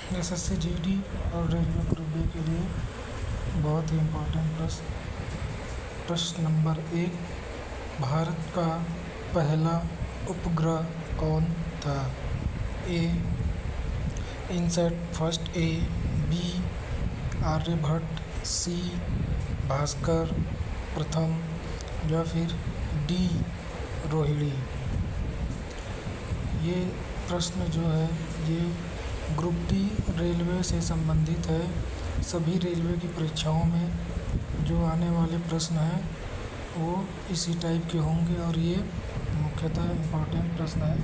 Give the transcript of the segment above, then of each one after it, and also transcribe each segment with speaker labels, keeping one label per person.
Speaker 1: SSC GD और railway group B के लिए बहुत ही इम्पोर्टेंट प्रश्न नंबर 1। भारत का पहला उपग्रह कौन था? A INSAT first, A B Aryabhata, C Bhaskar प्रथम या फिर डी रोहिणी। ये प्रश्न जो है ये ग्रुप डी रेलवे से संबंधित है। सभी रेलवे की परीक्षाओं में जो आने वाले प्रश्न हैं वो इसी टाइप के होंगे और ये मुख्यतः इम्पोर्टेंट प्रश्न है।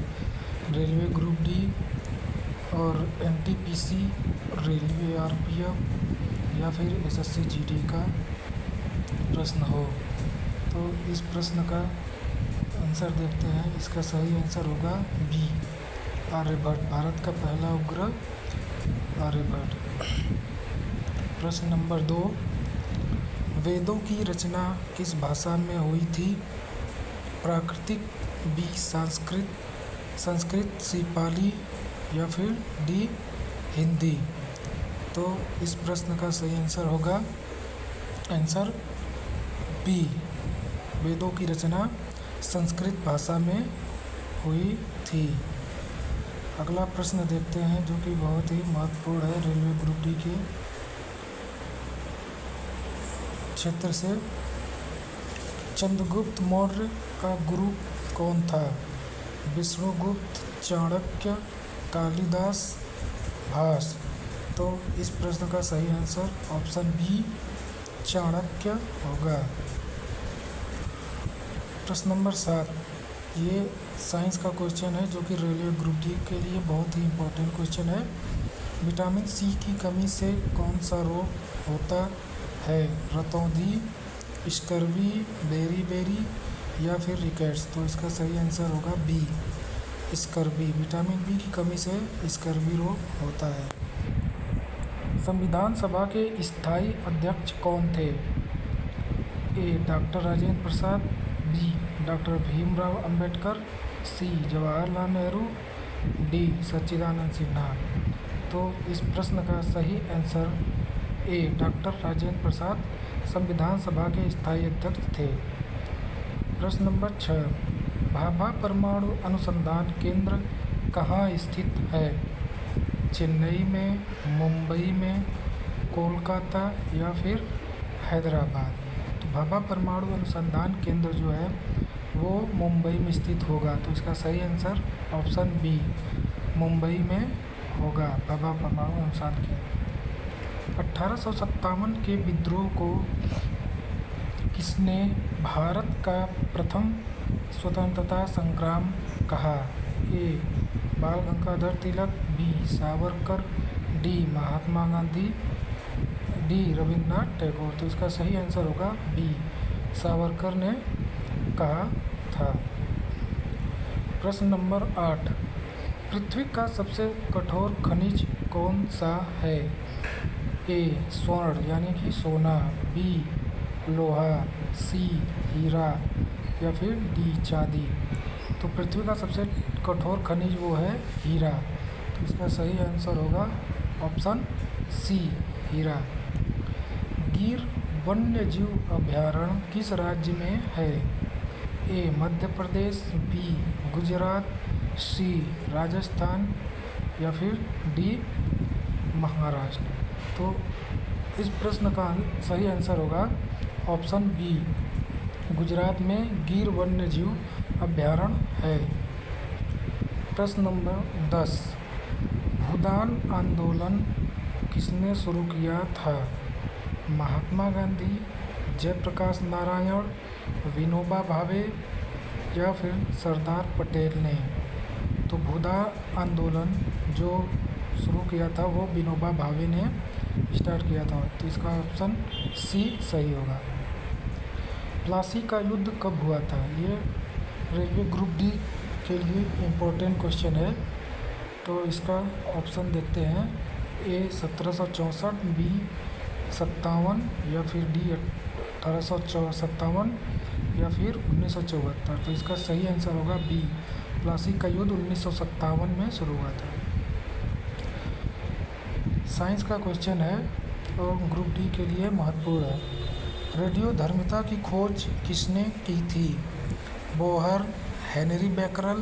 Speaker 1: रेलवे ग्रुप डी और एनटीपीसी, रेलवे आरपीएफ या फिर एसएससी जीडी का प्रश्न हो। तो इस प्रश्न का आंसर देखते हैं। इसका सही आंसर होगा बी आर्यभट्ट। भारत का पहला उपग्रह आर्यभट्ट। प्रश्न नंबर 2। वेदों की रचना किस भाषा में हुई थी? प्राकृतिक, बी संस्कृत, सी पाली या फिर डी हिंदी। तो इस प्रश्न का सही आंसर होगा आंसर बी, वेदों की रचना संस्कृत भाषा में हुई थी। अगला प्रश्न देखते हैं जो कि बहुत ही महत्वपूर्ण है रेलवे ग्रुप डी के क्षेत्र से। चंद्रगुप्त मौर्य का गुरु कौन था? विष्णुगुप्त, चाणक्य, कालिदास, भास। तो इस प्रश्न का सही आंसर ऑप्शन बी चाणक्य होगा। प्रश्न नंबर 7। ये साइंस का क्वेश्चन है जो कि रेलवे ग्रुप डी के लिए बहुत ही इम्पोर्टेंट क्वेश्चन है। विटामिन सी की कमी से कौन सा रोग होता है? रतौंधी, स्कर्वी, बेरी या फिर रिकेट्स। तो इसका सही आंसर होगा बी स्कर्वी। विटामिन बी की कमी से स्कर्वी रोग होता है। संविधान सभा के स्थायी अध्यक्ष कौन थे? ए doctor Rajendra Prasad, B doctor Bhimrao Ambedkar, सी जवाहरलाल नेहरू, डी सच्चिदानंद सिन्हा। तो इस प्रश्न का सही answer A doctor Rajendra Prasad संविधान सभा के स्थायी अध्यक्ष थे। प्रश्न नंबर 6। भाभा परमाणु अनुसंधान केंद्र कहाँ स्थित है? चेन्नई में, मुंबई में, कोलकाता या फिर हैदराबाद। तो भाभा परमाणु अनुसंधान केंद्र जो है वो मुंबई में स्थित होगा। तो इसका सही आंसर ऑप्शन बी मुंबई में होगा भाभा परमाणु अनुसंधान केंद्र। 1857 के विद्रोह को किसने भारत का प्रथम स्वतंत्रता संग्राम कहा? ए बाल Gangadhar Tilak, B Savarkar, D Mahatma Gandhi, D Rabindranath Tagore. तो इसका सही आंसर होगा बी सावरकर ने कहा था। प्रश्न नंबर 8। पृथ्वी का सबसे कठोर खनिज कौन सा है? ए स्वर्ण यानी कि सोना, बी लोहा, सी हीरा या फिर डी चांदी। तो पृथ्वी का सबसे कठोर खनिज वो है हीरा। तो इसका सही आंसर होगा ऑप्शन सी हीरा। गिर वन्य जीव अभयारण्य किस राज्य में है? ए मध्य प्रदेश, बी गुजरात, सी राजस्थान या फिर डी महाराष्ट्र। तो इस प्रश्न का सही आंसर होगा ऑप्शन बी गुजरात में गिर वन्य जीव अभयारण्य है। प्रश्न नंबर 10। भूदान आंदोलन किसने शुरू किया था? महात्मा गांधी, जयप्रकाश नारायण, विनोबा भावे या फिर सरदार पटेल ने। तो भूदान आंदोलन जो शुरू किया था वो विनोबा भावे ने स्टार्ट किया था। तो इसका ऑप्शन सी सही होगा। प्लासी का युद्ध कब हुआ था? ये रेलवे ग्रुप डी के लिए इम्पोर्टेंट क्वेश्चन है। तो इसका ऑप्शन देखते हैं। ए 1764, बी 57 या फिर डी 1857 या फिर 1974। तो इसका सही आंसर होगा बी प्लासी का युद्ध 1957 में शुरू हुआ था। साइंस का क्वेश्चन है और ग्रुप डी के लिए महत्वपूर्ण है। रेडियोधर्मिता की खोज किसने की थी? बोहर, हेनरी बैकरल,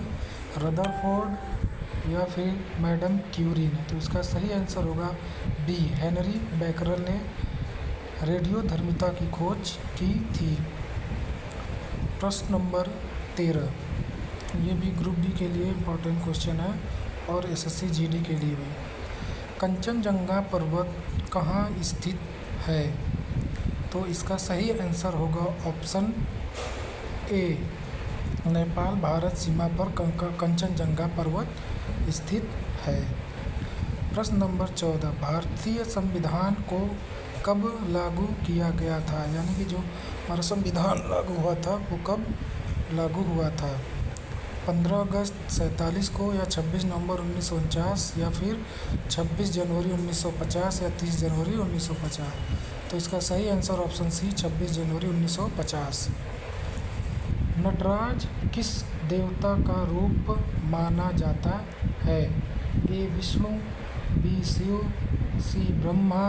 Speaker 1: रदरफोर्ड या फिर मैडम क्यूरी ने? तो इसका सही आंसर होगा बी, हेनरी बैकरल ने रेडियोधर्मिता की खोज की थी। प्रश्न नंबर 13, ये भी ग्रुप डी के लिए इम्पोर्टेंट क्वेश्चन है और एसएससी जीडी के लिए भी। कंचनजंगा पर्वत कहाँ स्थित है? तो इसका सही आंसर होगा ऑप्शन ए, नेपाल भारत सीमा पर कंचनजंगा पर्वत स्थित है। प्रश्न नंबर 14, भारतीय संविधान को कब लागू किया गया था? यानी कि जो हमारा संविधान लागू हुआ था वो कब लागू हुआ था? 15 अगस्त 47 को या 26 नवंबर 1949 या फिर 26 जनवरी 1950 या 30 जनवरी 1950? तो इसका सही आंसर ऑप्शन सी, 26 जनवरी 1950। नटराज किस देवता का रूप माना जाता है? ए विष्णु, बी शिव, सी ब्रह्मा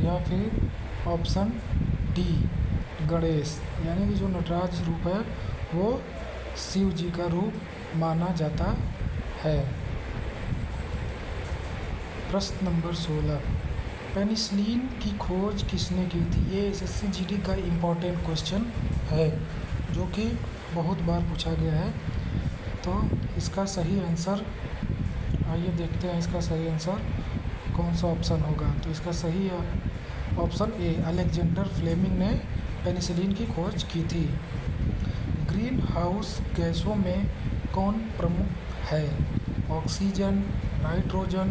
Speaker 1: या फिर ऑप्शन डी गणेश? यानी कि जो नटराज रूप है वो शिव जी का रूप माना जाता है। प्रश्न नंबर 16, पेनिसिलिन की खोज किसने की थी? ये एसएससी जीडी का इम्पोर्टेंट क्वेश्चन है जो कि बहुत बार पूछा गया है। तो इसका सही आंसर, आइए देखते हैं इसका सही आंसर कौन सा ऑप्शन होगा। तो इसका सही ऑप्शन ए, अलेक्जेंडर फ्लेमिंग ने पेनिसिलिन की खोज की थी। ग्रीन हाउस गैसों में कौन प्रमुख है? ऑक्सीजन, नाइट्रोजन,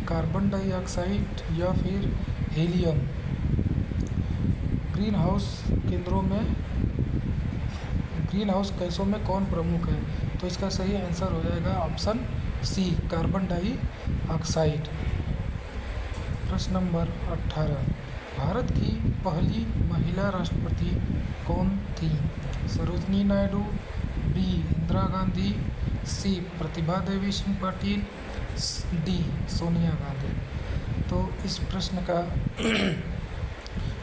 Speaker 1: कार्बन डाइऑक्साइड या फिर हीलियम? ग्रीन हाउस गैसों में कौन प्रमुख है? तो इसका सही आंसर हो जाएगा ऑप्शन सी, कार्बन डाइऑक्साइड। प्रश्न नंबर 18, भारत की पहली महिला राष्ट्रपति कौन थी? सरोजनी नायडू, बी इंदिरा गांधी, सी प्रतिभा देवी सिंह पाटिल, डी सोनिया गांधी? तो इस प्रश्न का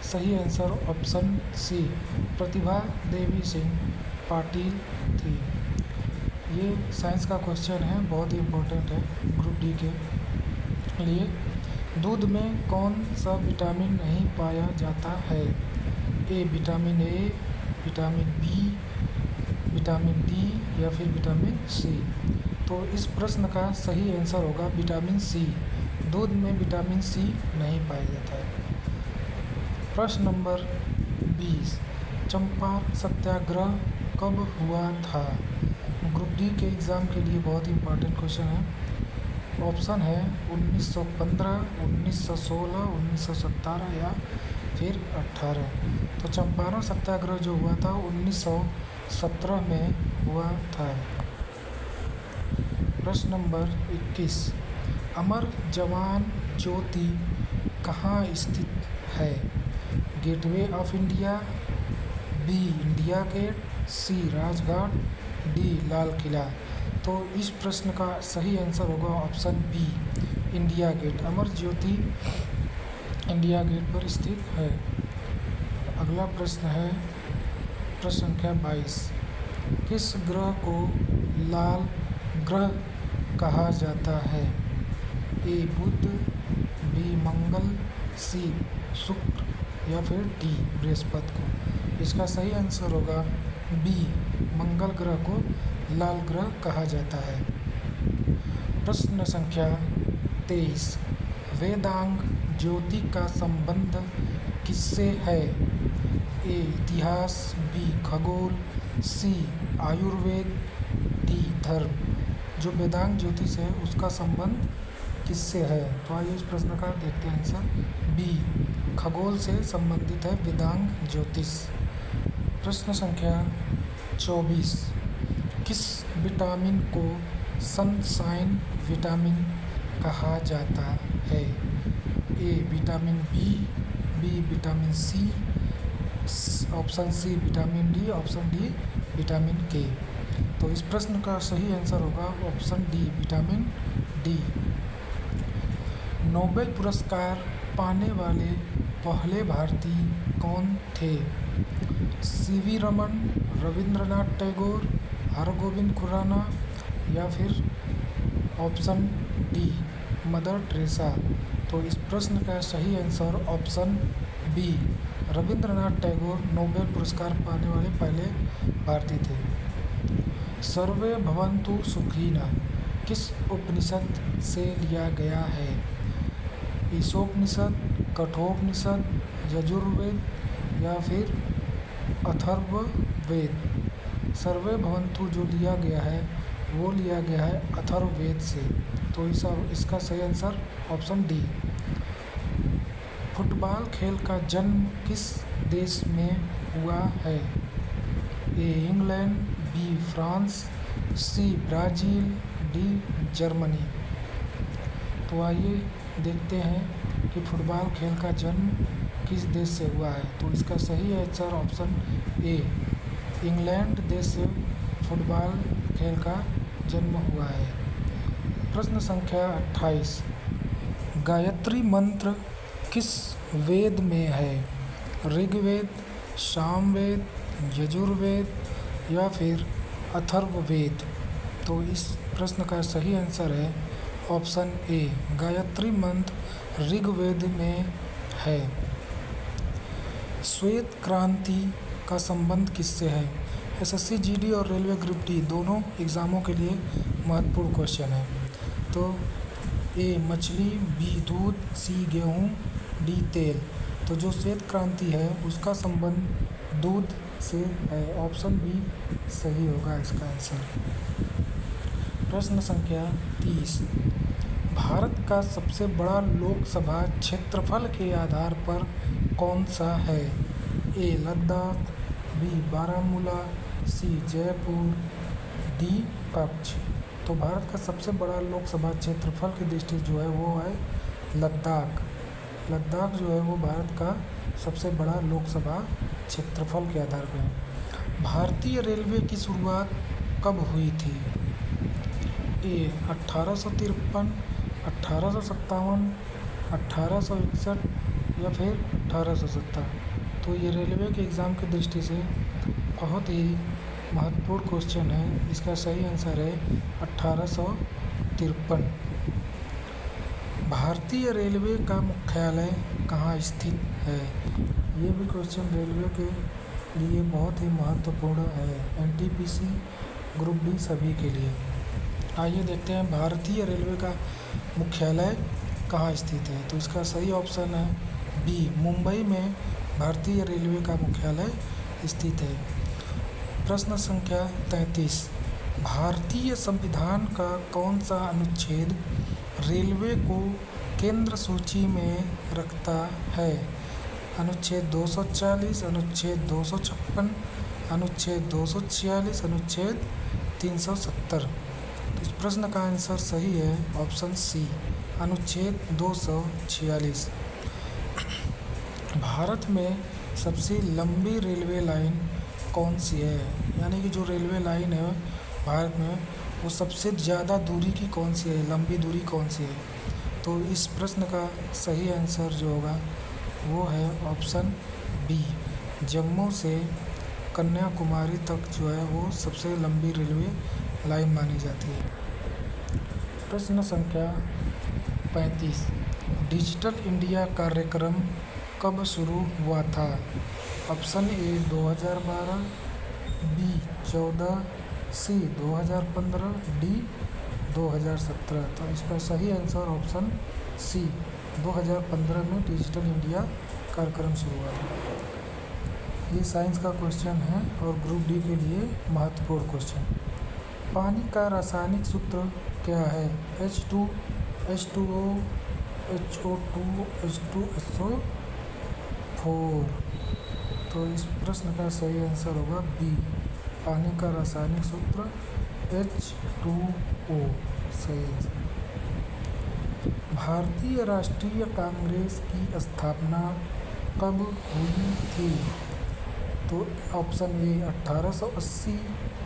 Speaker 1: सही answer option C, Pratibha Devi Singh Patil थी। ये साइंस का क्वेश्चन है, बहुत ही इम्पोर्टेंट है ग्रुप डी के लिए। दूध में कौन सा विटामिन नहीं पाया जाता है? A vitamin A, vitamin B, vitamin D या फिर विटामिन सी? तो इस प्रश्न का सही आंसर होगा विटामिन सी। दूध में विटामिन सी नहीं पाया जाता है। प्रश्न नंबर 20, चंपारण सत्याग्रह कब हुआ था? ग्रुप डी के एग्ज़ाम के लिए बहुत ही इम्पोर्टेंट क्वेश्चन है। ऑप्शन है 1915, 1916, 1917 या फिर 18? तो चंपारण सत्याग्रह जो हुआ था 1917 में हुआ था। प्रश्न नंबर 21, अमर जवान ज्योति कहाँ स्थित है? Gateway of India, B India Gate, C Rajghat, D Lal Qila? तो इस प्रश्न का सही आंसर होगा option B, India Gate. Amar Jyoti India Gate पर स्थित है। अगला प्रश्न है प्रश्न संख्या 22, किस ग्रह को लाल ग्रह कहा जाता है? ए बुध, बी मंगल, सी शुक्र या फिर डी बृहस्पति को? इसका सही आंसर होगा बी, मंगल ग्रह को लाल ग्रह कहा जाता है। प्रश्न संख्या 23, वेदांग ज्योति का संबंध किससे है? ए इतिहास, बी खगोल, सी आयुर्वेद, डी धर्म? जो वेदांग ज्योति से है उसका संबंध किससे है? तो आइए इस प्रश्न का देखते हैं आंसर। बी खगोल से संबंधित है वेदांग ज्योतिष। प्रश्न संख्या 24, किस विटामिन को सनशाइन विटामिन कहा जाता है? A vitamin B vitamin C, option C vitamin D, option D vitamin K? तो इस प्रश्न का सही आंसर होगा option D, vitamin D. Nobel पुरस्कार पाने वाले पहले भारतीय कौन थे? सीवी रमन, रविंद्रनाथ टैगोर, हरगोविंद खुराना या फिर ऑप्शन डी मदर टेरेसा। तो इस प्रश्न का सही answer option B Rabindranath Tagore Nobel पुरस्कार पाने वाले पहले भारतीय थे। सर्वे भवन्तु सुखिनः किस उपनिषद से लिया गया है? ईशोपनिषद, कठोपनिषद, यजुर्वेद या फिर अथर्ववेद। सर्वे भवन्तु जो लिया गया है वो लिया गया है अथर्ववेद से। तो इसका सही आंसर ऑप्शन डी। फुटबॉल खेल का जन्म किस देश में हुआ है? A England, B France, C Brazil, D Germany. तो आइए देखते हैं कि फुटबॉल खेल का जन्म किस देश से हुआ है। तो इसका सही आंसर ऑप्शन ए इंग्लैंड देश से फुटबॉल खेल का जन्म हुआ है। प्रश्न संख्या 28। गायत्री मंत्र किस वेद में है? ऋग्वेद, सामवेद, यजुर्वेद या फिर अथर्ववेद। तो इस प्रश्न का सही आंसर है ऑप्शन ए गायत्री मंत्र ऋग्वेद में है। श्वेत क्रांति का संबंध किससे है? एसएससी, जीडी और रेलवे ग्रुप डी दोनों एग्ज़ामों के लिए महत्वपूर्ण क्वेश्चन है। तो ए मछली, बी दूध, सी गेहूँ, डी तेल। तो जो श्वेत क्रांति है उसका संबंध दूध से है। ऑप्शन बी सही होगा इसका आंसर। प्रश्न संख्या 30। भारत का सबसे बड़ा लोकसभा क्षेत्रफल के आधार पर कौन सा है? ए लद्दाख, बी बारामूला, सी जयपुर, डी कच्छ। तो भारत का सबसे बड़ा लोकसभा क्षेत्रफल की दृष्टि जो है वो है लद्दाख। लद्दाख जो है वो भारत का सबसे बड़ा लोकसभा क्षेत्रफल के आधार पर है। भारतीय रेलवे की शुरुआत कब हुई थी? ए 1853, 1857, 1861 या फिर 1870। तो ये रेलवे के एग्ज़ाम की दृष्टि से बहुत ही महत्वपूर्ण क्वेश्चन है। इसका सही आंसर है 1853। भारतीय रेलवे का मुख्यालय कहाँ स्थित है? ये भी क्वेश्चन रेलवे के लिए बहुत ही महत्वपूर्ण है। एनटीपीसी, ग्रुप डी सभी के लिए। आइए देखते हैं भारतीय रेलवे का मुख्यालय कहाँ स्थित है। तो इसका सही ऑप्शन है बी मुंबई में भारतीय रेलवे का मुख्यालय स्थित है। प्रश्न संख्या 33। भारतीय संविधान का कौन सा अनुच्छेद रेलवे को केंद्र सूची में रखता है? अनुच्छेद 240, अनुच्छेद 256, अनुच्छेद 246, अनुच्छेद 370। तो इस प्रश्न का आंसर सही है ऑप्शन सी अनुच्छेद 246। भारत में सबसे लंबी रेलवे लाइन कौन सी है? यानी कि जो रेलवे लाइन है भारत में वो सबसे ज़्यादा दूरी की कौन सी है, लंबी दूरी कौन सी है? तो इस प्रश्न का सही आंसर जो होगा वो है ऑप्शन बी जम्मू से कन्याकुमारी तक जो है वो सबसे लंबी रेलवे लाइन मानी जाती है। प्रश्न संख्या 35। डिजिटल इंडिया कार्यक्रम कब शुरू हुआ था? Option A 2012, B 14, C 2015, D 2017। तो इसका सही आंसर ऑप्शन सी 2015 में डिजिटल इंडिया कार्यक्रम शुरू हुआ था। ये साइंस का क्वेश्चन है और ग्रुप डी के लिए महत्वपूर्ण क्वेश्चन। पानी का रासायनिक सूत्र क्या है? H2, H2O, HO2, H2SO4। तो इस प्रश्न का सही आंसर होगा बी पानी का रासायनिक सूत्र H2O सही आंसर। भारतीय राष्ट्रीय कांग्रेस की स्थापना कब हुई थी? तो option A 1880,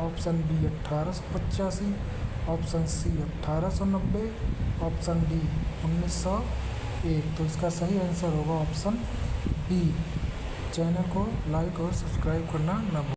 Speaker 1: option B 1885, option C 1890, option D 1। तो इसका सही आंसर होगा ऑप्शन बी। चैनल को लाइक और सब्सक्राइब करना ना भूलें।